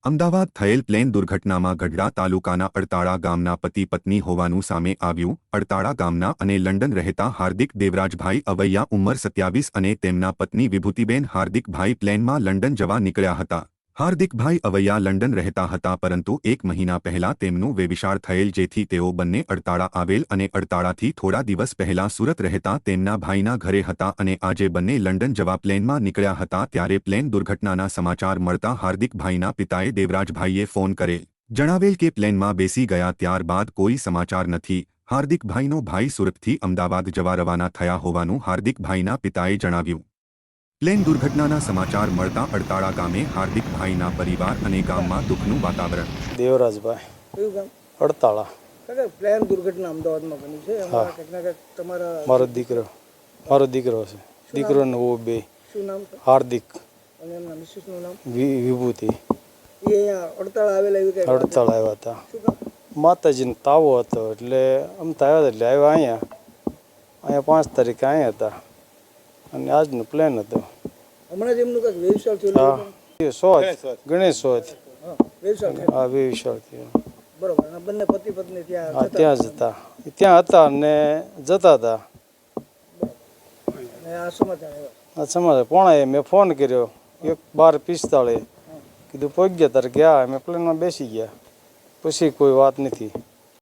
અમદાવાદ થયેલ પ્લેન દુર્ઘટનામાં ગઢડા તાલુકાના અડતાળા ગામના પતિ પત્ની હોવાનું સામે આવ્યું। અડતાળા ગામના અને લંડન રહેતા હાર્દિક દેવરાજભાઈ અવૈયા ઉંમર 27 અને તેમના પત્ની વિભૂતિબેન હાર્દિકભાઈ પ્લેનમાં લંડન જવા નીકળ્યા હતા। હાર્દિકભાઈ અવૈયા લંડન રહેતા હતા, પરંતુ 1 મહિના પહેલા તેમનું વેવિશાળ થયેલ, જેથી તેઓ બંને અડતાળા આવેલ અને અડતાળાથી થોડા દિવસ પહેલા સુરત રહેતા તેમના ભાઈના ઘરે હતા અને આજે બંને લંડન જવા પ્લેનમાં નીકળ્યા હતા। ત્યારે પ્લેન દુર્ઘટનાના સમાચાર મળતા હાર્દિકભાઈના પિતાએ દેવરાજભાઈએ ફોન કરેલ, જણાવેલ કે પ્લેનમાં બેસી ગયા ત્યારબાદ કોઈ સમાચાર નથી। હાર્દિકભાઈનો ભાઈ સુરતથી અમદાવાદ જવા રવાના થયા હોવાનું હાર્દિકભાઈના પિતાએ જણાવ્યું। પ્લેન દુર્ઘટનાના સમાચાર મળતા અડતાળા ગામે હાર્દિકભાઈના પરિવાર અને ગામમાં દુઃખનું વાતાવરણ। દેવરાજભાઈ કયું ગામ? અડતાળા। કાકા, પ્લેન દુર્ઘટના અમદાવાદમાં બની છે, એમાં કંઈક ના કંઈક તમારા મારો દીકરો છે। દીકરોને વો બે શું નામ છે? હાર્દિક અને એમના મિસિસનું નામ? વિભૂતિ। એ અહીંયા અડતાળા આવેલા એવી કંઈક વાત છે? અડતાળા આવ્યા હતા, શું કામ? માતાજીને તાવો હતો એટલે અમતા આવ્યા હતા, એટલે આવ્યા અહીંયા 5 તારીખે અહીંયા હતા અને આજનું પ્લેન હતું। હમણાં જ એમનું કંઈક વેવિશાળ થયેલું ગણેશ ચોથ। હા, વેવિશાળ થયેલું. હા, વેવિશાળ થયો। બરોબર. અને બંને પતિ પત્ની ત્યાં હા, જતા ત્યાં જ હતા, ત્યાં હતા અને જતા હતા। અને આ સમાચાર આવ્યા. આ સમાચાર પોણાએ મેં ફોન કર્યો 12:45, કીધું પહોંચી ગયા, તારે ગયા, અમે પ્લેનમાં બેસી ગયા, પછી કોઈ વાત નથી।